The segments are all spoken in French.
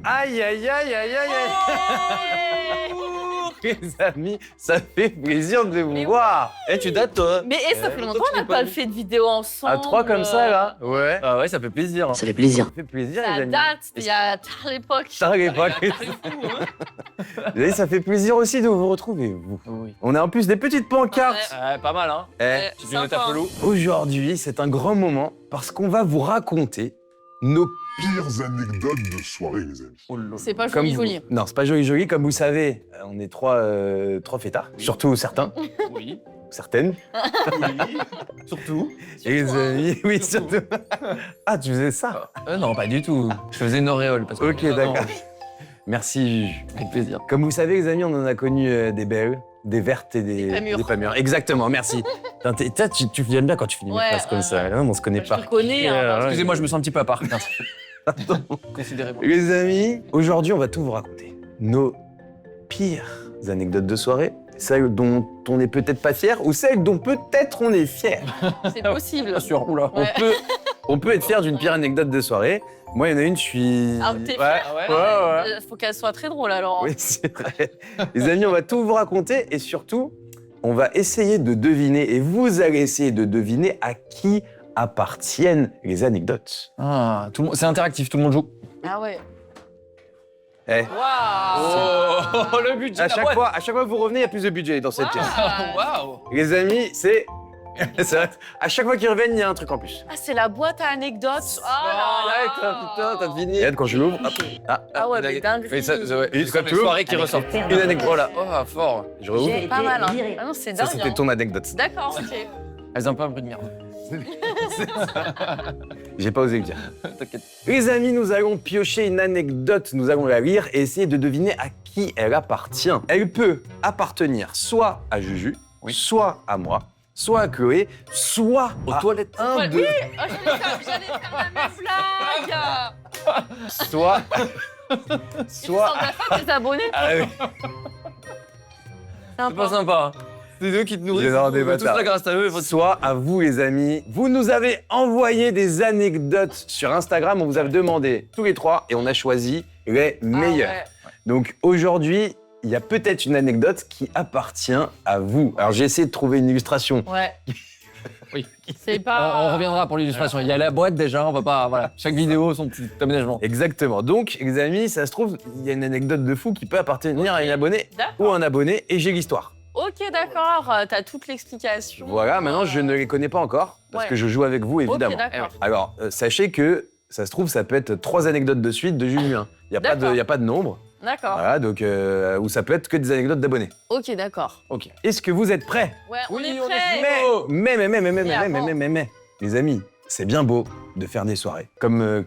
Aïe, aïe, aïe, aïe, aïe, aïe. Les amis, ça fait plaisir de vous voir. Eh, tu dates, toi? Mais ça fait longtemps qu'on n'a pas fait de vidéo ensemble. À 3 comme ça, là. Ouais. Ah ouais, ça fait plaisir. Hein. Ça fait plaisir. Ça fait plaisir, Ça les amis. date, il y a tard l'époque. Ça à l'époque. Les amis, ça fait plaisir aussi de vous retrouver, vous. Oui. On a en plus des petites pancartes. Pas mal, hein. Eh, Tu nous tapes l'eau. aujourd'hui, c'est un grand moment parce qu'on va vous raconter nos Pires anecdotes de soirée, les amis. Oh là. C'est pas comme joli. Non, c'est pas joli. Comme vous savez, on est trois fêtards, surtout certains, Oui. certaines. Oui. Surtout. Et les amis, oui, surtout. Ah, tu faisais ça? Non, pas du tout. Je faisais une auréole. Parce que Ok, d'accord. Merci, Juju. Avec plaisir. Comme vous savez, les amis, on en a connu des belles, des vertes et Des pas mûres. Exactement, merci. Putain, tu viens bien quand tu finis Ouais, mes phrases comme ça. Hein, on se connaît Je pas. te connais. Hein, Excusez-moi, je me sens un petit peu à part. Merci. Considérez-moi. Les amis, aujourd'hui, on va tout vous raconter. Nos pires anecdotes de soirée, celles dont on n'est peut-être pas fier ou celles dont peut-être on est fier. c'est possible. Bien sûr, oula. Ouais. On peut être fier d'une pire anecdote de soirée. Moi, il y en a une, je suis... Ah, t'es Ouais. fier Ah ouais Ouais. Faut qu'elle soit très drôle alors. Oui, c'est vrai. Les amis, on va tout vous raconter et surtout, on va essayer de deviner et vous allez essayer de deviner à qui appartiennent les anecdotes. Ah, tout le monde, c'est interactif, tout le monde joue. Ah ouais. Eh, Waouh. Le budget. à chaque fois que vous revenez, il y a plus de budget dans cette pièce. Waouh. Les amis, c'est vrai. À chaque fois qu'ils reviennent, il y a un truc en plus. Ah, c'est la boîte à anecdotes. Oh là là. Putain, t'as deviné. Regarde, quand je l'ouvre, hop. Ah ouais, mais dingue. Mais ça, ouais, Et c'est quand comme tu les ouvres, soirées qui ressortent. une anecdote. Voilà. Oh, fort. Je rouvre. J'ai Pas mal, hein. viré. Ah non, c'est Ça, dingue. c'était hein. ton anecdote. D'accord, ok. Elles ont pas un bruit de merde. J'ai pas osé le dire. T'inquiète. Les amis, nous allons piocher une anecdote, nous allons la lire et essayer de deviner à qui elle appartient. Elle peut appartenir soit à Juju, Oui. soit à moi, soit à Chloé, soit Aux à toilettes. un Ouais, de... oui. Oh, j'allais faire la même blague. Soit... Soit... soit... des abonnés. Ah oui. C'est pas sympa. C'est eux qui te nourrissent. J'adore des On veut tous bâtards. la grâce à eux. Soit à vous, les amis. Vous nous avez envoyé des anecdotes sur Instagram. On vous a demandé tous les trois et on a choisi les meilleures. Ah ouais. Donc aujourd'hui, il y a peut-être une anecdote qui appartient à vous. Alors j'ai essayé de trouver une illustration. Ouais. Oui. C'est pas. On reviendra pour l'illustration. Il y a la boîte déjà, on va pas. Voilà. Chaque vidéo, son petit aménagement. Exactement. Donc, les amis, ça se trouve, il y a une anecdote de fou qui peut appartenir à une abonnée ou D'accord. un abonné et j'ai l'histoire. Ok, d'accord. T'as toute l'explication. Voilà, maintenant je ne les connais pas encore parce Ouais. que je joue avec vous évidemment. Ok, d'accord. Alors, sachez que ça se trouve, ça peut être 3 anecdotes de suite de Julien. Il n'y a, pas de- D'accord. il y a pas de nombre. D'accord. Voilà, donc, ou ça peut être que des anecdotes d'abonnés. Ok, d'accord. Ok. Est-ce que vous êtes prêts? Ouais, Oui, on on est est prêts. Oh. Mais, les amis, c'est bien beau de faire des soirées comme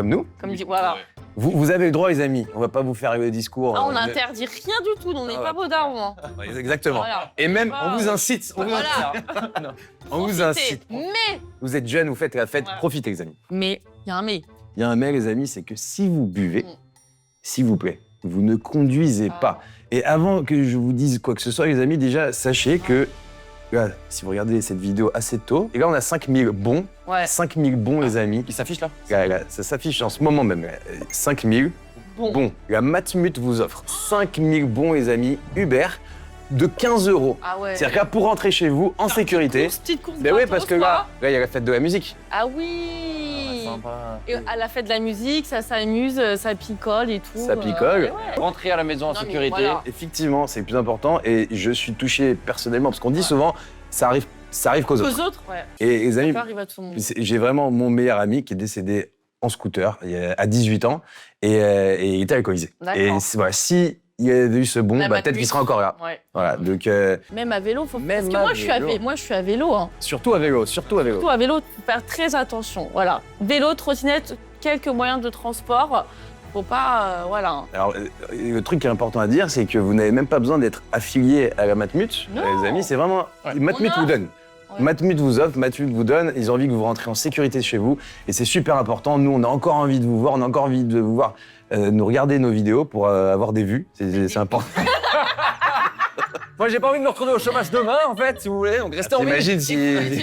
nous. Comme dit, voilà. Vous avez le droit, les amis. On va pas vous faire le discours. Ah, on de- n'interdit rien du tout. On n'est Ah ouais. pas beau daron. Ouais, exactement. Voilà. Et même, Ah. on vous incite. Voilà. On vous Profitez. incite. Mais, Vous êtes jeunes, vous faites la fête, Ouais. profitez, les amis. il y a un mais. Il y a un mais, les amis, c'est que si vous buvez, Mm. s'il vous plaît, vous ne conduisez Ah. pas. Et avant que je vous dise quoi que ce soit, les amis, déjà, sachez que, là, si vous regardez cette vidéo assez tôt, et là, on a 5000 bons. Ouais. 5000 bons, les amis. Qui s'affiche là. Là, ça s'affiche en ce moment même. Là. 5000 Bon. bons. La Matmut vous offre 5000 bons, les amis, Uber, de 15 €. Ah ouais. C'est-à-dire que là, pour rentrer chez vous, en sécurité. Petite course Ben oui, gratos, parce que là, il y a la fête de la musique. Ah oui. Sympa. Et à la fête de la musique, ça s'amuse, ça picole et tout. Ça picole. Ouais. Rentrer à la maison en Non, mais sécurité. voilà. Effectivement, c'est le plus important. Et je suis touché personnellement, parce qu'on dit souvent, ça arrive qu'aux autres. Aux autres, ouais. Et les amis, Ça arrive à tout le monde. j'ai vraiment mon meilleur ami qui est décédé en scooter à 18 ans et il était alcoolisé. D'accord. Et voilà, si il avait eu ce bon, La bah, peut-être Matmut. qu'il serait encore là. Ouais. Voilà, donc Même à vélo, faut. Même Parce que à moi, je suis à vélo. vélo. Moi, je suis à vélo. Hein. surtout à vélo, surtout à vélo. Surtout à vélo, faut faire très attention. Voilà. Vélo, trottinette, quelques moyens de transport. Faut pas, voilà. Alors, le truc qui est important à dire, c'est que vous n'avez même pas besoin d'être affilié à la Matmut. Non. Les amis, c'est vraiment... Ouais. Matmut On vous offre. donne. Ouais. Matmut vous offre, Matmut vous donne. Ils ont envie que vous rentrez en sécurité chez vous. Et c'est super important. Nous, on a encore envie de vous voir. On a encore envie de vous voir nous regarder nos vidéos pour avoir des vues. C'est important. Moi, j'ai pas envie de me retrouver au chômage demain, en fait, si vous voulez. Donc, restez en vie. T'imagines si...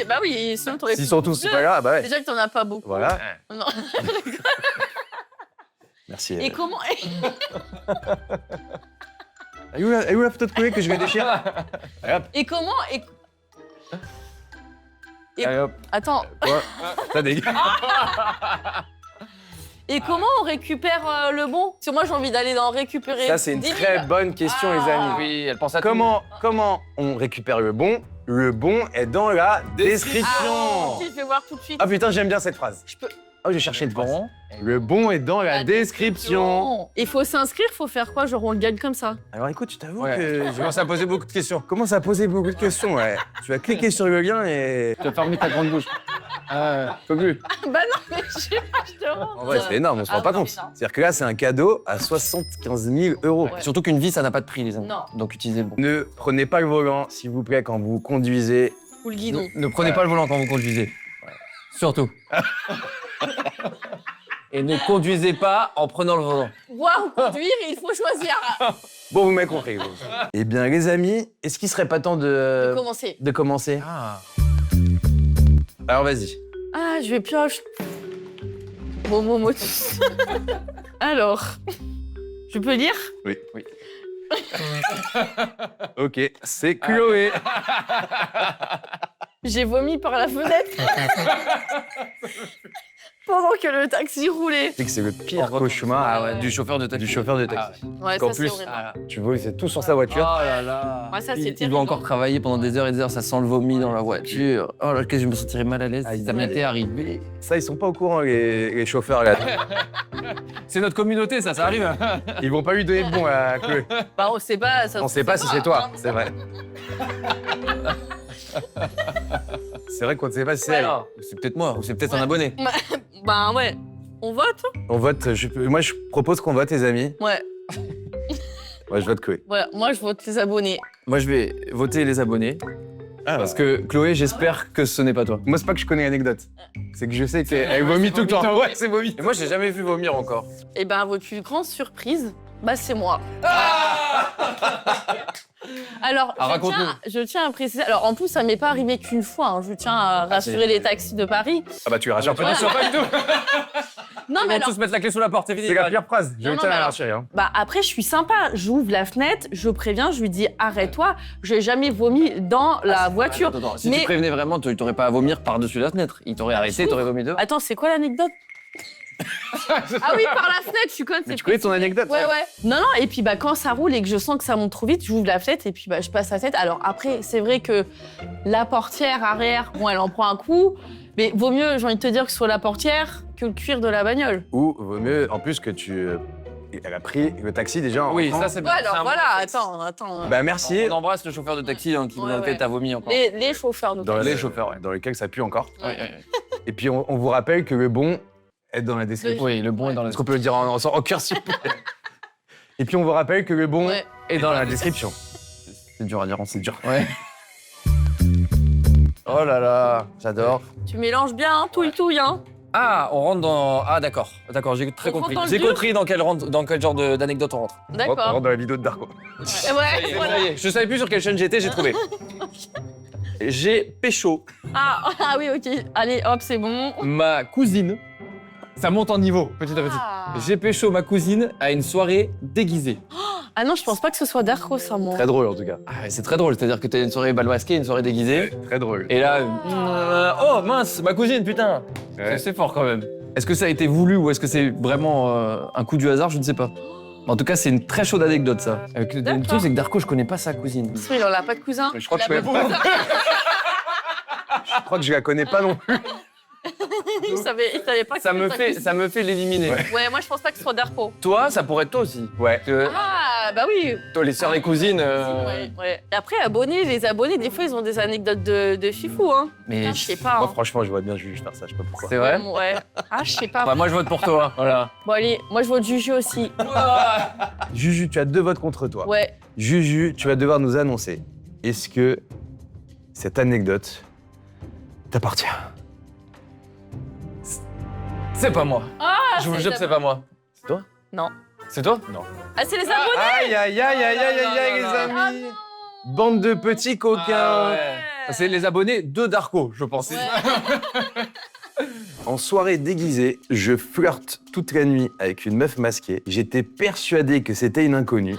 Bah oui, sinon t'aurais S'ils sont tous pas là, bah ouais. Déjà que t'en as pas beaucoup. Voilà. Non. Merci. Et comment Elle est où la photo de Chloé que je vais déchirer? Allez, hop. et comment Et- Allez, hop. Attends. Quoi? Ça dégage. Et comment on récupère le bon? Parce que moi j'ai envie d'aller en récupérer. Ça, c'est une 10 000. très bonne question, Ah. les amis. Oui, elle pense à Comment on récupère le bon? Le bon est dans la description. Ah, ok, je vais voir tout de suite. Ah putain, j'aime bien cette phrase. Je peux. Oh, j'ai cherché une phrase. Bon. Le bon est dans la description. Il faut s'inscrire, faut faire quoi? Genre on le gagne comme ça. Alors écoute, je t'avoue Ouais. que Je commence à poser beaucoup de questions. commence à poser beaucoup de questions. Ouais. Tu vas cliquer sur le lien et... Tu vas fermer ta grande bouche. Faut plus. Bah non, mais je sais pas, je te rends. En vrai, c'est énorme, on se rend Ah, pas non, compte. mais non. C'est-à-dire que là, c'est un cadeau à 75 000 euros. Ouais. Surtout qu'une vie, ça n'a pas de prix, les amis. Non. Donc utilisez le bon. Ne prenez pas le volant, s'il vous plaît, quand vous conduisez. Ou le guidon. Ne prenez pas le volant quand vous conduisez. Surtout. Et ne conduisez pas en prenant le volant. Voir ou conduire, il faut choisir. Bon, vous m'avez compris. vous. Eh bien, les amis, est-ce qu'il serait pas temps de Commencer. commencer? Ah. Alors, vas-y. Ah, je vais pioche. Momomotus. Alors, je peux lire? Oui. Ok, c'est Chloé. J'ai vomi par la fenêtre. Pendant que le taxi roulait. C'est que c'est le pire cauchemar ouais. Du chauffeur de taxi. du chauffeur de taxi. Ouais, Qu'en ça c'est plus, horrible. Ah, Tu vois, c'est tout sur sa voiture. Oh là là. Ouais, ça, c'est Il terrible. doit encore travailler pendant des heures et des heures, ça sent le vomi dans la voiture. Oh là, que je me sentirais mal à l'aise si ça m'était arrivé. Ça, ils sont pas au courant, les chauffeurs, là. C'est notre communauté, ça arrive. Ils vont pas lui donner de bon à Chloé. Bah, on sait pas. Ça On sait pas si c'est toi, c'est vrai. C'est vrai qu'on ne sait pas si c'est elle. C'est peut-être moi, ou c'est peut-être un abonné. Bah ouais. On vote? On vote, moi je propose qu'on vote, les amis. Ouais. Moi, je vote Chloé. Ouais, moi je vote les abonnés. Moi, je vais voter les abonnés. Parce que Chloé, j'espère que ce n'est pas toi. Moi, c'est pas que je connais l'anecdote. C'est que je sais qu'elle vomit tout le temps. Ouais, c'est vomi. Et moi, j'ai jamais vu vomir encore. Et ben, votre plus grande surprise, bah c'est moi. Alors, Ah, raconte-nous. je tiens à préciser. Alors, en plus, ça m'est pas arrivé qu'une fois. Hein. Je tiens à rassurer les taxis de Paris. Ah bah, tu rassures pas. Voilà. Pas du tout. Non, Ils mais vont alors, tous mettre la clé sous la porte, c'est fini. C'est la pire phrase. Je Non, tiens mais à la alors- rassurer. Hein. bah après, je suis sympa. J'ouvre la fenêtre, je préviens, je lui dis arrête-toi. Je n'ai jamais vomi dans la voiture. Attends, si Mais- tu prévenais vraiment, tu t'aurais pas à vomir par-dessus la fenêtre. Il t'aurait arrêté, t'aurais vomi dehors. Attends, c'est quoi l'anecdote? Ah oui, par la fenêtre, je suis conne. Mais c'est tu connais ton précisé. anecdote? Ouais, ouais. Non, non, et puis bah, quand ça roule et que je sens que ça monte trop vite, j'ouvre la fenêtre et puis bah, je passe la tête. Alors après, c'est vrai que la portière arrière, bon, elle en prend un coup, mais vaut mieux, j'ai envie de te dire, que ce soit la portière que le cuir de la bagnole. Ou vaut mieux, en plus, que tu. Elle a pris le taxi déjà en Oui, rentrant. ça c'est Ouais, bien. alors C'est un voilà, bon réflexe. attends. Bah, merci. On embrasse le chauffeur de taxi qui Ouais, dans lequel ouais. t'as vomi encore. Les chauffeurs, Dans notamment. Les chauffeurs, ouais. Dans lequel ça pue encore. Ouais, ouais, ouais. Et puis, on vous rappelle que le bon est dans la description. Oui, le bon est dans la Est-ce qu'on peut le dire en cœur, s'il vous plaît? Et puis, on vous rappelle que le bon Ouais. est dans la description. C'est dur à dire, c'est dur. Ouais. Oh là là, j'adore. Tu mélanges bien, hein, touille, hein. Ah, on rentre dans. Ah, d'accord. D'accord, j'ai très On rentre compris. dans le J'ai dur compris dans quel genre d'anecdote on rentre. On D'accord. rentre dans la vidéo de Darko. Ouais, voilà. Ça y est, je savais plus sur quelle chaîne j'étais, j'ai trouvé. J'ai pécho Ah oui, ok. Allez, hop, c'est bon. ma cousine. Ça monte en niveau, petit à petit. Ah. J'ai pécho ma cousine à une soirée déguisée. Ah non, je pense pas que ce soit Darko, ça, moi. Très drôle, en tout cas. Ah, ouais, c'est très drôle, c'est-à-dire que t'as une soirée bal masquée, une soirée déguisée. Très drôle. Et là, oh mince, ma cousine, putain. Ouais. C'est fort quand même. Est-ce que ça a été voulu ou est-ce que c'est vraiment un coup du hasard? Je ne sais pas. En tout cas, c'est une très chaude anecdote, ça. Le D'accord. truc, c'est que Darko, je connais pas sa cousine. Parce qu'il en a pas de cousin. Je crois que Il a je connais pas de cousin. Je crois que je la connais pas non plus. Il savait pas que Ça me c'était sa fait, cousine. ça me fait l'éliminer. Ouais, moi je pense pas que ce soit Darko. Toi, ça pourrait être toi aussi. Ouais. Ah, bah oui. Toi, les sœurs, les cousines. Ouais, ouais. Et après, les abonnés, des fois, ils ont des anecdotes de fifou, hein. Mais Ah, je sais pas. Moi, hein. franchement, je vois bien Juju faire ça, je sais pas pourquoi. c'est vrai. Ouais. Ah, je sais pas. Bah, moi, je vote pour toi. Voilà. Bon, allez, moi je vote Juju aussi. Juju, tu as 2 votes contre toi. Ouais. Juju, tu vas devoir nous annoncer. Est-ce que cette anecdote t'appartient? C'est pas moi. Ah, Je vous c'est jure que c'est pas moi. C'est toi? Non. C'est toi? Ah, c'est les abonnés. Aïe, aïe, aïe, aïe, aïe, aïe, aïe, les Ah, amis. Bande de petits coquins. C'est les abonnés de Darko, je pense. Ouais. En soirée déguisée, je flirte toute la nuit avec une meuf masquée. J'étais persuadé que c'était une inconnue.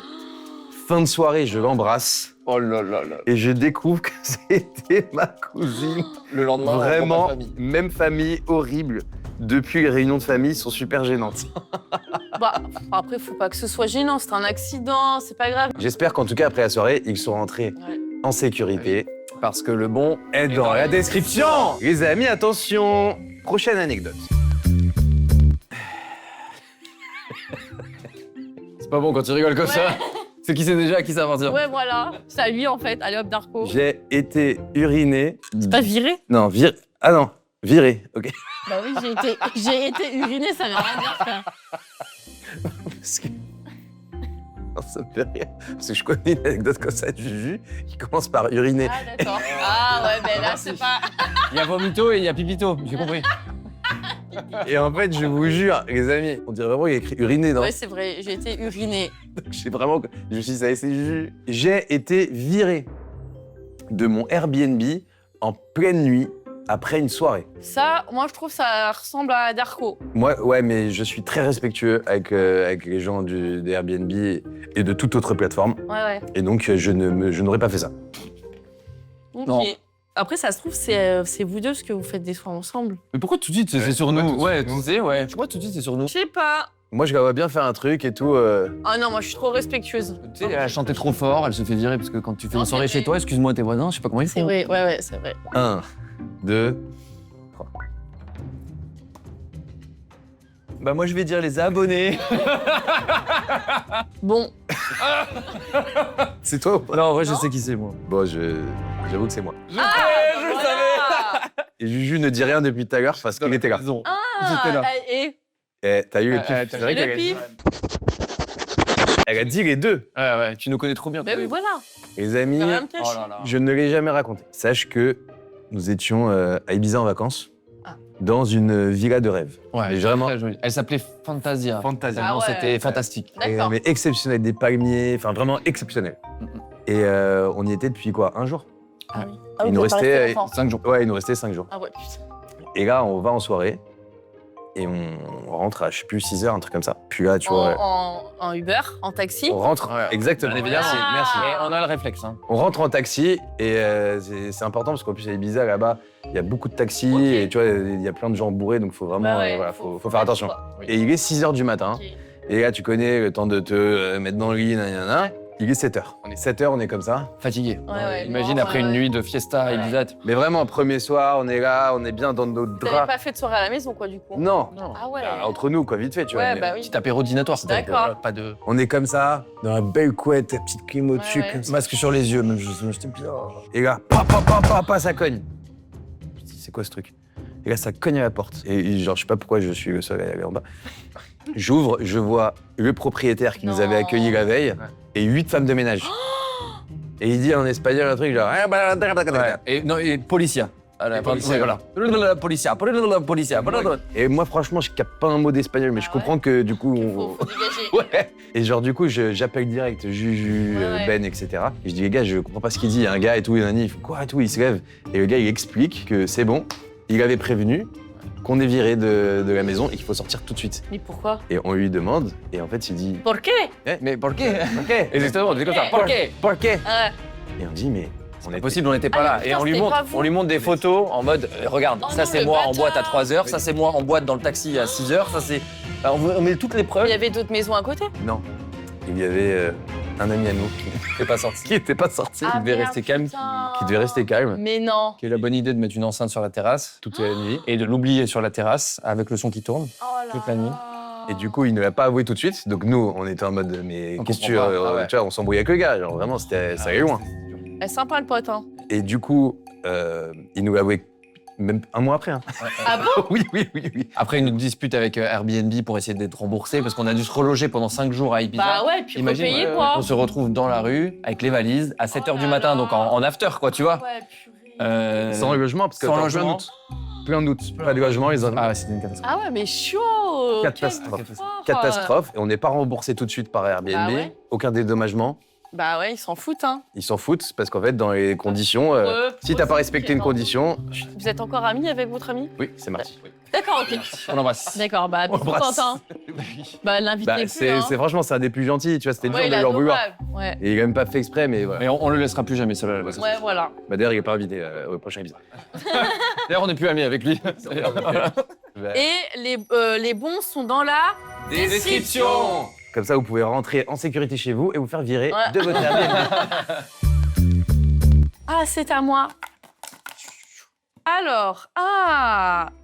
Fin de soirée, je l'embrasse Oh là là là. et je découvre que c'était ma cousine. Le lendemain, Vraiment, famille. même famille, horrible. Depuis, les réunions de famille sont super gênantes. Bah, après, faut pas que ce soit gênant, c'est un accident, c'est pas grave. J'espère qu'en tout cas, après la soirée, ils sont rentrés Ouais. en sécurité. Parce que le bon Et dans la description. Les amis, attention. Prochaine anecdote. C'est pas bon quand tu rigoles comme ça. C'est qui sait déjà à qui ça appartient. Ouais, voilà, c'est à lui en fait. Allez hop, Darko. J'ai été uriné. C'est pas viré? Non, Ah non, viré, ok. Bah oui, j'ai été uriné, ça veut rien dire, frère. Parce que... Non, ça me fait rire. Parce que je connais une anecdote comme ça de Juju qui commence par uriner. Ah, d'accord. Ah, ouais, mais là, c'est pas. Il y a vomito et il y a pipito, j'ai compris. Et en fait, je vous jure, les amis, on dirait vraiment qu'il y a écrit uriner, non? Ouais, c'est vrai, j'ai été uriné. Je sais vraiment que je me suis dit, ça y est, c'est Juju. J'ai été viré de mon Airbnb en pleine nuit après une soirée. Ça, moi, je trouve ça ressemble à Darko. Moi, ouais, mais je suis très respectueux avec les gens des Airbnb et de toute autre plateforme. Ouais, ouais. Et donc, je n'aurais pas fait ça. Ok. Non. Après, ça se trouve, c'est vous deux parce que vous faites des soins ensemble. Mais pourquoi tout de suite c'est sur nous? Ouais, tu sais, ouais. Pourquoi tout de suite c'est sur nous? Je sais pas. Moi, je la vois bien faire un truc et tout. Ah non, moi, je suis trop respectueuse. Tu sais, elle a chanté trop fort, elle se fait virer parce que quand tu fais Non, une soirée c'est chez toi, excuse-moi tes voisins, je sais pas comment ils font. C'est vrai, ouais, c'est vrai. 1, 2, 3. Bah, moi, je vais dire les abonnés. Bon, C'est toi ou pas? Non, en vrai, je sais qui c'est, moi. Bon, j'avoue que c'est moi. Je voilà. Et Juju ne dit rien depuis tout à l'heure parce qu'il était là. Ah, J'étais là. Et Eh, t'as eu le pif. t'as C'est vrai le qu'elle a- pif. Elle a dit les deux. Ouais, ouais, tu nous connais trop bien. Bah oui, voilà. Les amis, T'as rien me cacher. Oh là là. je ne l'ai jamais raconté. Sache que nous étions à Ibiza en vacances, Ah. dans une villa de rêve. Ouais, Mais vraiment- très jolie. Elle s'appelait Fantasia. Fantasia. Ah ouais. C'était fantastique. D'accord. Mais exceptionnel, des palmiers, enfin vraiment exceptionnel. Et on y était depuis quoi? Un jour? Ah, Il vous nous êtes pas restait- restés longtemps. 5 jours. Ouais, il nous restait 5 jours. Ah ouais, putain. Et là, on va en soirée et on rentre à, je sais plus, 6 heures, un truc comme ça. Puis là, tu vois, En Uber, en taxi. on rentre, Ouais. exactement. Bien évidemment. Ah. Merci. Et on a le réflexe. Hein. On rentre en taxi et c'est important parce qu'en plus à Ibiza là-bas, il y a beaucoup de taxis Ok. et tu vois, il y a plein de gens bourrés donc il faut vraiment, Bah ouais, voilà, faut faire attention. quoi. Et il est 6 heures du matin Ok. et là tu connais le temps de te mettre dans le lit, nanana. Il est 7 heures. On est 7 heures, on est comme ça. Fatigué. Ouais, Imagine bon, après ouais, une ouais. nuit de fiesta à Ouais. Ibiza. Mais vraiment, premier soir, on est là, on est bien dans nos Vous n'avez draps. pas fait de soirée à la maison, quoi, du coup? Non, Ah ouais. bah, entre nous quoi, vite fait, tu vois. Ouais, mais bah oui. Petit apéro dînatoire, c'était D'accord. pas de. On est comme ça, dans la belle couette, la petite clim au-dessus, Ouais, ouais. comme ça. Masque sur les yeux, même j'étais bien. Et là, pa, ça cogne. Je dis, c'est quoi ce truc? Et là, ça cogne à la porte. Et genre, je sais pas pourquoi je suis le seul à aller en bas. J'ouvre, je vois le propriétaire qui nous avait Non. accueillis la veille et 8 femmes de ménage. Et il dit en espagnol un truc genre... Ouais. Et non, et Policia. Policia. Voilà. Policia. Et moi, franchement, je capte pas un mot d'espagnol, mais je Ah comprends que du coup... Faut dégager. Ouais. Et genre, du coup, j'appelle direct Juju, Ouais. Ben, etc. Et je dis, les gars, je comprends pas ce qu'il dit. Il y a un gars et tout, il dit, quoi et tout, il se lève. Et le gars, il explique que c'est bon, il avait prévenu qu'on est viré de la maison et qu'il faut sortir tout de suite. Mais pourquoi? Et on lui demande, et en fait, il dit, Por qué? Mais pour qué? ok, Exactement, on dit comme ça. Pour qué? pourquoi? Ah, Et on dit, mais on C'est est possible, on n'était pas Ah, là. mais Et putain, on lui c'était montre, pas vous. on lui montre des photos en mode, regarde, Oh ça non, c'est le moi en bâtard. boîte à 3h, ça c'est moi en boîte dans le taxi à 6h, ça c'est. Enfin, on met toutes les preuves. il y avait d'autres maisons à côté? Non. Il y avait un ami à nous C'est pas sorti. qui n'était pas sorti, Ah, devait merde, rester calme, putain. qui devait rester calme Mais non. Qui a eu la bonne idée de mettre une enceinte sur la terrasse toute la nuit. et de l'oublier sur la terrasse avec le son qui tourne. Oh là Toute la nuit. là. Et du coup, il ne l'a pas avoué tout de suite. Donc nous, on était en mode, mais On qu'est-ce que tu comprend pas. Ah ouais. tu vois, on s'embrouillait avec le gars. Genre vraiment, ça allait loin. Elle est sympa, le pote, hein. Et du coup, il nous l'a avoué même un mois après. Hein. Ah bon? oui. Après une dispute avec Airbnb pour essayer d'être remboursé parce qu'on a dû se reloger pendant 5 jours à Ibiza. Bah ouais, puis faut Imagine, payer, ouais, quoi. on se retrouve dans la rue avec les valises à 7h Oh du là matin, là. donc en after, quoi, tu vois. Ouais, purée. Euh, logement, parce que sans t'es en logement. Plein d'août. Pas de logement, ils ont... Ah ouais, c'était une catastrophe. Ah ouais, mais chaud. Catastrophe. Catastrophe. Catastrophe. Et on n'est pas remboursé tout de suite par Airbnb. Bah ouais. Aucun dédommagement. Bah ouais, ils s'en foutent, hein. Ils s'en foutent parce qu'en fait, dans les conditions, si t'as pas respecté une condition, Vous êtes encore amis avec votre ami? oui, c'est parti. D'accord, ok. On l'embrasse. D'accord, bah, On bisous, l'embrasse. Quentin. Bah, l'invité Bah, plus, c'est hein. franchement, c'est un des plus gentils, tu vois, c'était dur Ouais, de il a leur vouloir. Ouais. Et il a même pas fait exprès, mais voilà. Mais on le laissera plus jamais, ça va. Ouais, voilà. Bah, d'ailleurs, il est pas invité au prochain épisode. D'ailleurs, on n'est plus amis avec lui. Bah, Et les bons sont dans la description. Comme ça, vous pouvez rentrer en sécurité chez vous et vous faire virer Ouais. de votre Airbnb. Ah, c'est à moi. Alors,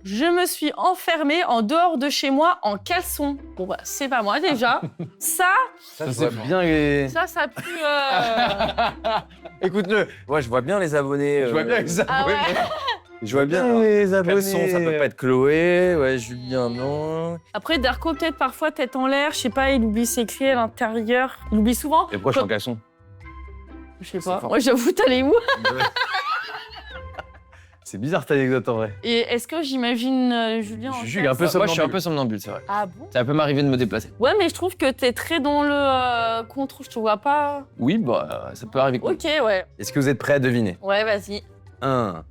je me suis enfermée en dehors de chez moi en caleçon. Bon, bah, c'est pas moi déjà. Ça Ça, je vois bien les... pue. Écoute-le, moi, je vois bien les abonnés. Je vois bien que ça. Ah ouais. Je vois bien les abonnés. Caleçon, ça peut pas être Chloé, ouais, Julien, non. Après, Darko, peut-être parfois tête en l'air, je sais pas, il oublie ses clés à l'intérieur. Il oublie souvent. Et pourquoi je suis en caleçon? Je sais pas. C'est fort. Moi, j'avoue, t'allais où? C'est bizarre cette anecdote en vrai. Et est-ce que j'imagine Julien en Jules est un peu caleçon? Moi, je suis un peu somnambule, c'est vrai. Ah bon? Ça peut m'arriver de me déplacer. Ouais, mais je trouve que t'es très dans le contrôle, je te vois pas. Oui, bah, ça peut arriver. Ok, ouais. Est-ce que vous êtes prêts à deviner? Ouais, vas-y. 1,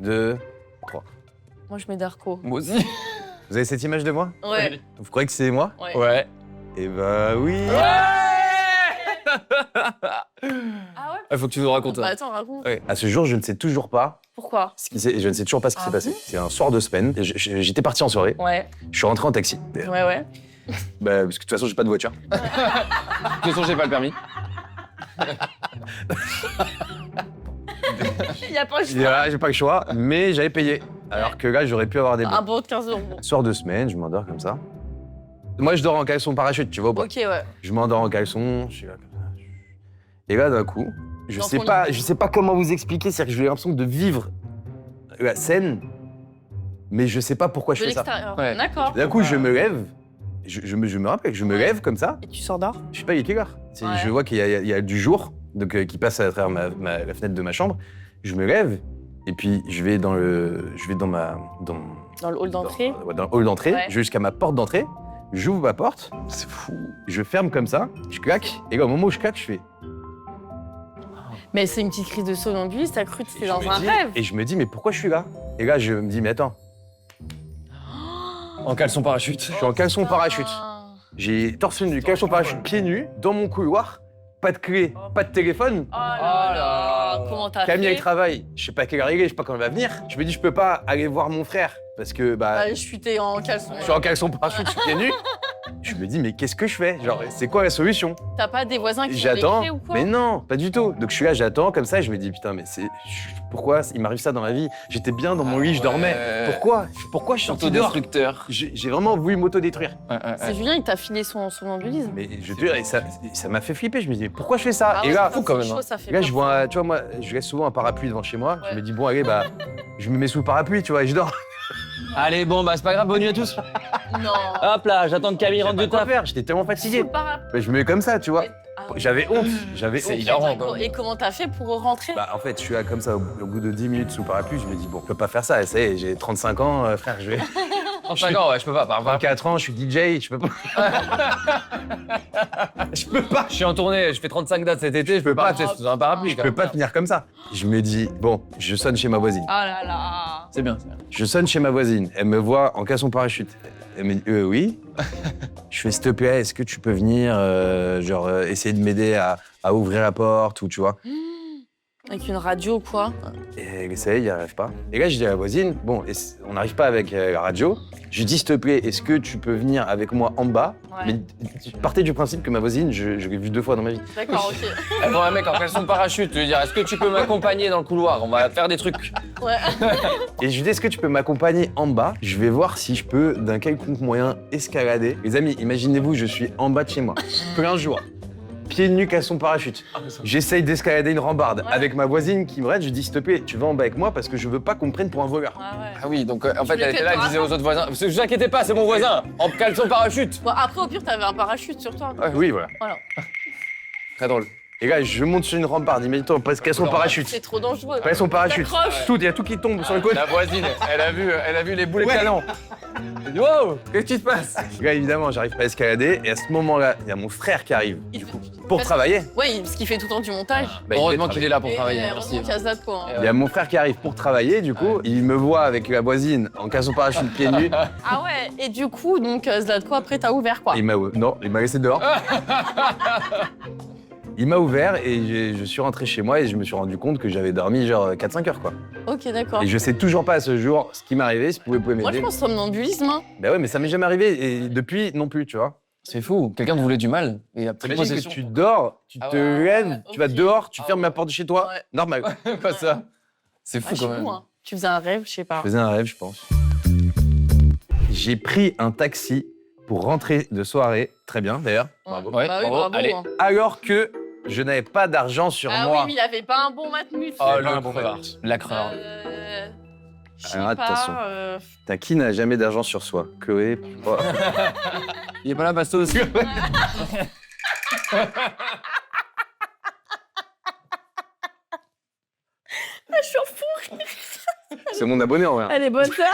2... Moi, je mets Darko. Moi aussi. Vous avez cette image de moi? Ouais. Vous croyez que c'est moi? Ouais. Ouais. Eh bah oui. Ah ouais? Il faut que tu nous racontes Bah, ça. attends, raconte. Ouais. À ce jour, je ne sais toujours pas Pourquoi? ce qui s'est... Je ne sais toujours pas ce qui Ah s'est passé. bon C'est un soir de semaine. J'étais parti en soirée. Ouais, Je suis rentré en taxi. ouais. Bah, parce que de toute façon, j'ai pas de voiture. De toute façon, j'ai pas le permis. Il y a pas le Et choix. là, j'ai pas le choix, mais j'avais payé. Alors que là, j'aurais pu avoir des bons. Un bon de 15 €. Soir de semaine, je m'endors comme ça. Moi, je dors en caleçon parachute, tu vois ou pas? Ok, ouais. Je m'endors en caleçon, je suis là comme ça. Et là, d'un coup, je Dans sais ton pas comment vous expliquer, c'est-à-dire que j'ai l'impression de vivre la scène, mais je sais pas pourquoi je De fais ça. l'extérieur. Ouais. D'accord. D'un coup, je me lève, je me rappelle que je me lève comme ça, Et tu sors dehors? je sais pas, il est quelle heure. Ouais. Je vois qu'il y a du jour, donc qui passe à travers la fenêtre de ma chambre. Je me lève, et puis je vais dans ma... Dans le hall d'entrée? Dans le hall d'entrée, Ouais. je vais jusqu'à ma porte d'entrée, j'ouvre ma porte, C'est fou. je ferme comme ça, je claque, et là, au moment où je claque, je fais... Mais c'est une petite crise de somnambuliste, t'as cru que Et c'était je dans me un dis- rêve? Et je me dis, mais pourquoi je suis là? Et là, je me dis, mais attends, En caleçon parachute. je suis en caleçon parachute. Ah. J'ai torse nu, caleçon parachute, pieds nus, dans mon couloir, pas de clé, pas de téléphone. Oh là là, comment t'as Camille, elle fait? travaille, je sais pas à quelle heure il est, je sais pas quand elle va venir. Je me dis, je peux pas aller voir mon frère parce que bah, Je suis t'es en caleçon. je suis en caleçon parachute, je suis pieds nus. Je me dis, mais qu'est-ce que je fais? Genre, c'est quoi la solution? T'as pas des voisins qui ont les J'attends, clés ou quoi? mais non, pas du tout. Donc je suis là, j'attends comme ça, et je me dis, putain, mais pourquoi il m'arrive ça dans ma vie? J'étais bien dans mon lit, je dormais. Pourquoi je suis sorti dehors? Autodestructeur. J'ai vraiment voulu m'autodétruire. C'est Julien, il t'a filé son somnambulisme. Mais je te jure, et ça m'a fait flipper. Je me dis, mais pourquoi je fais ça? Ah Et ouais, là, c'est quand même, chaud, hein. ça fait là, peur. je vois, tu vois, moi, je laisse souvent un parapluie devant chez moi. Ouais. Je me dis, bon, allez, bah, je me mets sous le parapluie, tu vois, et je dors. Allez, bon, bah, c'est pas grave, bonne nuit à tous. Non. Hop là, j'attends que Camille rentre de Quoi taf. faire? J'étais tellement Sous fatigué. le parapluie. Mais je me mets comme ça, tu vois. Ah. J'avais honte. J'avais C'est honte. hilarant, quoi. Et comment t'as fait pour rentrer? Bah, en fait, je suis là comme ça, au bout de 10 minutes sous le parapluie, je me dis, bon, je peux pas faire ça. Ça y est, j'ai 35 ans, frère, je vais. 35 ans, ouais, je peux pas. 24 ans, je suis DJ, je peux pas. Je peux pas. Je suis en tournée, je fais 35 dates cet été, je peux pas pas. rester sous un parapluie. Je peux pas tenir comme ça. Je me dis, bon, je sonne chez ma voisine. Ah là là. C'est bien, c'est bien. Je sonne chez ma voisine. Elle me voit en caleçon parachute. Elle me dit, oui. Je fais, s'il te plaît, est-ce que tu peux venir, essayer de m'aider à ouvrir la porte ou tu vois. Avec une radio ou quoi? Et elle essaye, elle n'y arrive pas. Et là, je dis à la voisine, bon, on n'arrive pas avec la radio. Je lui dis, s'il te plaît, est-ce que tu peux venir avec moi en bas? Ouais. Mais partez du principe que ma voisine, je l'ai vue 2 fois dans ma vie. D'accord, ok. Bon, un mec en caleçon parachute, tu veux dire, est-ce que tu peux m'accompagner dans le couloir? On va faire des trucs. Ouais. Et je lui dis, est-ce que tu peux m'accompagner en bas? Je vais voir si je peux, d'un quelconque moyen, escalader. Les amis, imaginez-vous, je suis en bas de chez moi, plein jour, pieds nus, caleçon parachute. J'essaye d'escalader une rambarde Ouais. avec ma voisine qui me regarde. Je lui dis, s'il te plaît, tu vas en bas avec moi parce que je veux pas qu'on me prenne pour un voleur. Ah ouais. Ah oui, donc en fait, voulais elle était là, elle faire disait un aux autres voisins, ne vous inquiétez pas, c'est mon voisin, en caleçon parachute. Bon, après, au pire, t'avais un parachute sur toi. Oui, voilà. Voilà. Très drôle. Et là, je monte sur une rambarde, imagine-toi, parce caleçon parachute. C'est trop dangereux. Caleçon parachute. T'accroches. Tout, il y a tout qui tombe sur le côté. La voisine, elle a vu les boulets de Ouais. canon. Elle dit, wow, qu'est-ce qui se passe? Là, évidemment, j'arrive pas à escalader. Et à ce moment-là, il y a mon frère qui arrive. Du coup, Pour travailler. Ouais, parce qu'il fait tout le temps du montage. Bah, il Heureusement fait qu'il est là pour travailler. Heureusement Merci. qu'il y a Zlatko, hein. Il y a mon frère qui arrive pour travailler, du coup, il me voit avec la voisine en cassant parachute pieds nus. Ah ouais, et du coup, donc Zlatko, après, t'as ouvert quoi. Il m'a non, il m'a laissé dehors. Il m'a ouvert et je suis rentré chez moi et je me suis rendu compte que j'avais dormi genre 4-5 heures quoi. Ok, d'accord. Et je sais toujours pas à ce jour ce qui m'est arrivé, si vous pouvez Moi, je m'aider. pense somnambulisme. Hein. Bah ouais, mais ça m'est jamais arrivé et depuis non plus, tu vois. C'est fou. Quelqu'un te voulait du mal. Et a pris T'imagines que possession. tu dors, tu Ah te ouais. lèves, tu vas Ok. dehors, tu Ah fermes ouais. la porte de chez toi, Ouais. normal. Pas ça. C'est Ah, fou je quand sais même. pas, hein. Tu faisais un rêve, je sais pas. Je faisais un rêve, je pense. J'ai pris un taxi pour rentrer de soirée, très bien d'ailleurs, Ouais. Ouais, Bah oui, bravo. bravo. Allez. hein. alors que je n'avais pas d'argent sur Ah moi. oui, mais il avait pas un bon matmut. Oh, C'est pas le un bon crevard. match. La crevard. Je sais Alors, attention. pas. T'as qui n'a jamais d'argent sur soi? Chloé. Oh. Il est pas là, Bastos. Je suis en fou. C'est mon abonné en vrai. Elle est bonne, ça.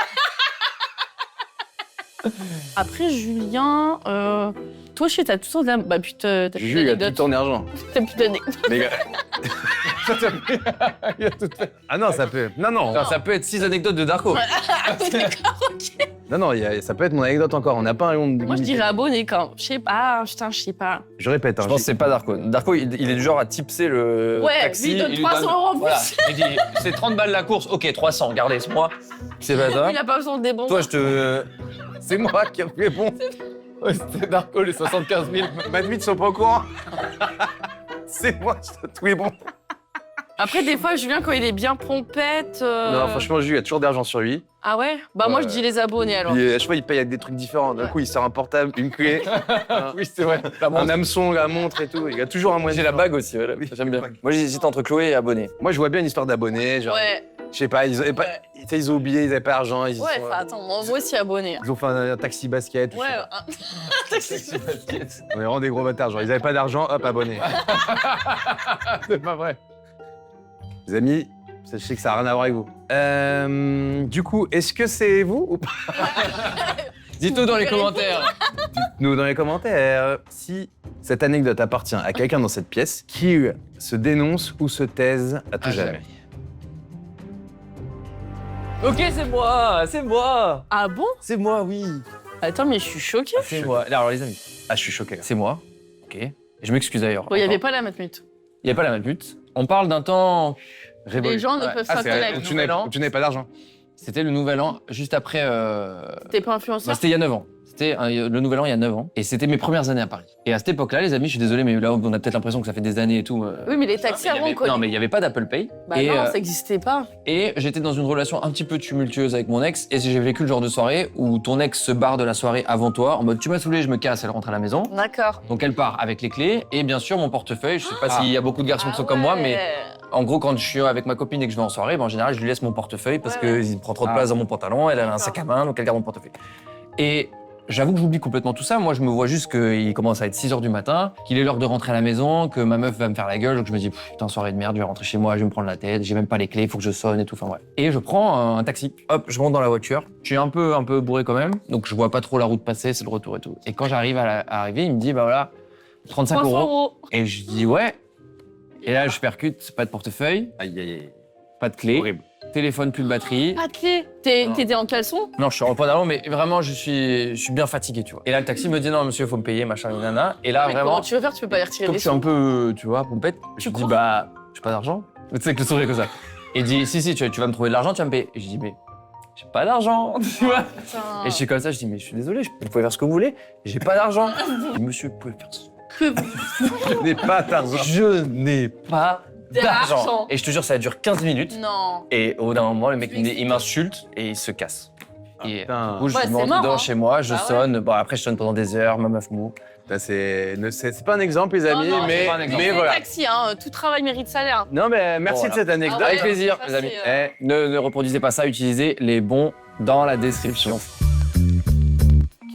Après, Julien, toi, je sais, t'as tout le temps de la... Bah, putain, t'as plus Juju, il a tout le d'anecdotes. temps d'argent. T'as plus d'anecdotes. Les gars. Ah non, ça peut. Non, non. Enfin, ça peut être 6 anecdotes de Darko. Non, non, ça peut être mon anecdote encore. On n'a pas un long de. Moi, je dirais abonné quand. Je sais pas, putain, je sais pas. Je répète, hein, Je pense que c'est pas Darko. Darko, il est du genre à tipser le Ouais, taxi. lui, il donne lui 300 euros en plus. Voilà. Il dit, c'est 30 balles la course. Ok, 300, gardez, c'est moi. C'est pas ça. Il a pas besoin de des bons. Toi, je te... c'est moi qui ai fait bon. Ouais, c'était Darko, les 75 000. Madrid sont pas au courant. C'est moi, tous les bons. Après, des fois, Julien, quand il est bien pompette. Non, franchement, Juju, il a toujours d'argent sur lui. Ah ouais. Bah, moi, je dis les abonnés alors. Puis, à chaque fois, il paye avec des trucs différents. D'un coup, il sort un portable, une clé, Oui, c'est vrai. un hameçon, la montre et tout. Il y a toujours un moyen. J'ai la bague aussi, ouais, Oui, j'aime bien. bague. Moi, j'hésite entre Chloé et abonné. Moi, je vois bien une histoire d'abonnés. Genre, Ouais, je sais pas, ils avaient pas, Ouais. tu sais, ils ont oublié, ils avaient pas d'argent. Ils, ouais, sont, enfin, attends, moi aussi abonné. ils ont fait un taxi basket. ou Ouais, je sais pas. On est vraiment des gros bâtards. Genre, ils avaient pas d'argent, hop, abonné. C'est pas vrai. Les amis, sachez que ça n'a rien à voir avec vous. Du coup, est-ce que c'est vous ou pas? Dites-nous dans les commentaires. Nous dans les commentaires si cette anecdote appartient à quelqu'un dans cette pièce, qu'il se dénonce ou se taise à tout jamais. Ok, c'est moi. Ah bon? C'est moi, oui. Attends, mais je suis choquée. C'est moi. Alors, les amis, Ah, je suis choqué. Là. c'est moi. Ok. Et je m'excuse d'ailleurs. Bon, il y avait pas la matmut. Il n'y a pas la même but. On parle d'un temps Révolu. Les gens ne Ouais. peuvent Ah, pas c'est vrai, connaître. où tu n'avais pas d'argent. C'était le nouvel an, juste après. T'es pas bah, influenceur? c'était il y a 9 ans. C'était le nouvel an il y a 9 ans. Et c'était mes premières années à Paris. Et à cette époque-là, les amis, je suis désolé, mais là, on a peut-être l'impression que ça fait des années et tout. Oui, mais les taxis Mais il y avant, avait- on connaît. Non, mais il n'y avait pas d'Apple Pay. Bah et, non, ça existait pas. et j'étais dans une relation un petit peu tumultueuse avec mon ex. Et j'ai vécu le genre de soirée où ton ex se barre de la soirée avant toi, en mode tu m'as saoulé, je me casse, elle rentre à la maison. D'accord. Donc elle part avec les clés et bien sûr mon portefeuille. Je sais pas Ah. s'il y a beaucoup de garçons qui sont comme moi, mais en gros, quand je suis avec ma copine et que je vais en soirée, ben, en général, je lui laisse mon portefeuille parce Ouais, qu'il prend trop de Ah. place dans mon pantalon. Elle a un sac à main, donc elle garde mon portefeuille. Et j'avoue que j'oublie complètement tout ça. Moi, je me vois juste qu'il commence à être 6 h du matin, qu'il est l'heure de rentrer à la maison, que ma meuf va me faire la gueule. Donc je me dis, putain, soirée de merde, je vais rentrer chez moi, je vais me prendre la tête, j'ai même pas les clés, il faut que je sonne et tout. Enfin bref. Et je prends un taxi. Hop, je monte dans la voiture. Je suis un peu bourré quand même, donc je vois pas trop la route passer, c'est le retour et tout. Et quand j'arrive à arriver, il me dit, bah voilà, 35 300 euros. euros. Et je dis, ouais. Et là, je percute, pas de portefeuille, Aïe, aïe, aïe. pas de clé, Horrible. téléphone, plus de batterie. Pas de clé. Non. T'étais en caleçon? Non, je suis en pantalon, mais vraiment, je suis bien fatigué, tu vois. Et là, le taxi me dit, non, monsieur, faut me payer, machin, nana. Et là, Mais vraiment, comment tu veux faire? Tu peux pas y retirer comme les je suis un sous. peu, tu vois, pompette, je Tu dis, crois bah, j'ai pas d'argent. Tu sais, que le sourire comme ça. Et il dit, si, tu vas me trouver de l'argent, tu vas me payer. Et je dis, mais j'ai pas d'argent, tu vois. Putain. Et je suis comme ça, je dis, mais je suis désolé, vous pouvez faire ce que vous voulez, j'ai pas d'argent. Je dis, monsieur, vous pouvez faire ce Que Je n'ai pas d'argent. Je n'ai pas D'argent. d'argent. Et je te jure, ça dure 15 minutes. Non. Et au bout d'un moment, le mec, il m'insulte et il se casse. Et Putain. du coup, je Ouais, c'est monte mort, dedans hein. chez moi, je Ah ouais. sonne. Bon, après, je sonne pendant des heures, ma meuf mou. Putain, c'est pas un exemple, les amis, Non, non, mais, c'est pas un exemple. mais Mais voilà. taxi, hein. Tout travail mérite salaire. Non, mais merci Bon, de cette anecdote. Ah ouais. Avec plaisir, ça, les amis. c'est, Ne reproduisez pas ça, utilisez les bons dans la description.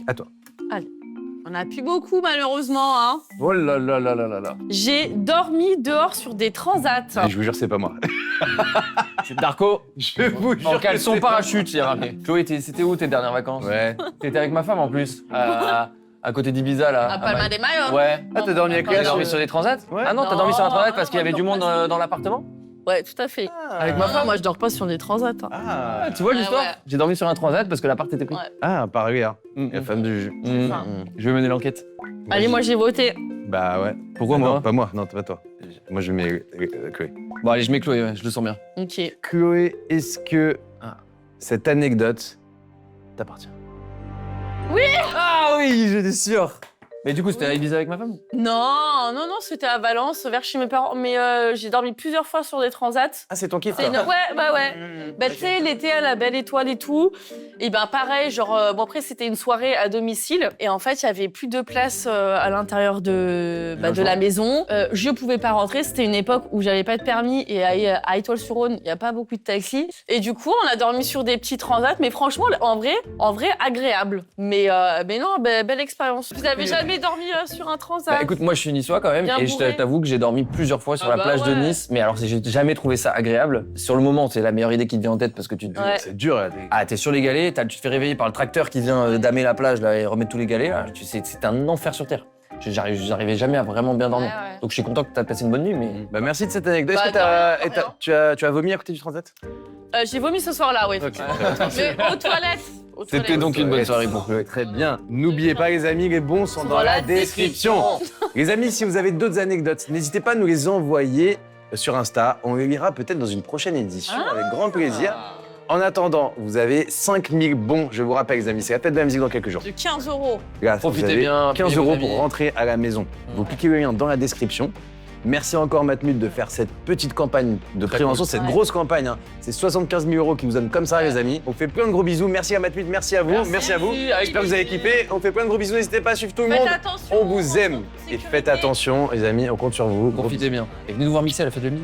À toi. On a plus beaucoup, malheureusement, hein. Oh là là là là là là. J'ai dormi dehors sur des transats. Et je vous jure, c'est pas moi. C'est Darko, Je vous jure. en que caleçon c'est- parachute, il a rappelé. Chloé, c'était où tes dernières vacances? Ouais. T'étais avec ma femme en plus. à côté d'Ibiza, là. À Palma de Mallorca. Ouais. Ah, t'as dormi avec T'as Léa dormi sur des transats Ouais. Ah non, t'as dormi sur un transat parce qu'il y avait Non, du monde non, dans l'appartement Ouais, tout à fait. Avec ma Non, femme moi, je dors pas sur des transats. Hein. Ah, Tu vois l'histoire ouais. J'ai dormi sur un transat parce que l'appart était pris. Ouais. ah par Léa, Mm, la mm. femme du jus. Mm. ça. Je vais mener l'enquête. Allez, moi, j'ai voté. Bah ouais. Pourquoi Ah, moi non, pas moi, non, pas toi. Moi je mets Chloé. Bon, allez, je mets Chloé, ouais, je le sens bien. Ok. Chloé, est-ce que cette anecdote t'appartient? Ah oui, j'étais sûr. Mais du coup, c'était à Ibiza avec ma femme Non, non, non, c'était à Valence, vers chez mes parents. Mais j'ai dormi plusieurs fois sur des transats. Ah, c'est ton kiff, C'est toi. une- Ouais, bah ouais. Bah, tu sais, l'été à la belle étoile et tout. Et ben pareil, genre, bon après, c'était une soirée à domicile. Et en fait, il y avait plus de place à l'intérieur de la maison. Je pouvais pas rentrer. C'était une époque où j'avais pas de permis. Et à Étoile-sur-Rhône, il y a pas beaucoup de taxis. Et du coup, on a dormi sur des petits transats. Mais franchement, en vrai, agréable. Mais non, belle expérience. Vous avez jamais dormi sur un transat? Bah, écoute, moi je suis niçois quand même Bien et je bourré. t'avoue que j'ai dormi plusieurs fois sur Ah la bah plage de ouais. Nice, mais alors j'ai jamais trouvé ça agréable. Sur le moment, c'est la meilleure idée qui te vient en tête parce que tu te dis, Ouais. C'est dur, là. ah, t'es sur les galets, tu te fais réveiller par le tracteur qui vient damer la plage là, et remettre tous les galets. Là. C'est un enfer sur terre. J'arrivais jamais à vraiment bien dormir. Ouais, ouais. Donc je suis content que t'as passé une bonne nuit, mais. Bah merci de cette anecdote. Bah, Est-ce que de rien. tu as vomi à côté du transat? J'ai vomi ce soir-là, oui. effectivement. Mais aux toilettes. C'était donc une bonne Ouais, soirée pour Chloé. Très bien. N'oubliez pas, les amis, les bons sont dans la description. Les amis, si vous avez d'autres anecdotes, n'hésitez pas à nous les envoyer sur Insta. On les lira peut-être dans une prochaine édition avec grand plaisir. En attendant, vous avez 5000 bons. Je vous rappelle, les amis, c'est la fête de la musique dans quelques jours. De 15 €. Là, Profitez vous avez bien, 15 payez vos € amis. pour rentrer à la maison. Vous cliquez le lien dans la description. Merci encore Matmut de faire cette petite campagne de Très prévention, cool. cette Ouais. grosse campagne. Hein. C'est 75 000 € qui nous donnent comme ça, les amis. On fait plein de gros bisous. Merci à Matmut, merci à vous, merci à vous. Merci. J'espère que vous avez kiffé. On fait plein de gros bisous. N'hésitez pas à suivre tout le monde. Faites attention. On vous aime. Et faites attention, les amis, on compte sur vous. Gros Profitez bien. Et venez nous voir mixer à la fête de la musique.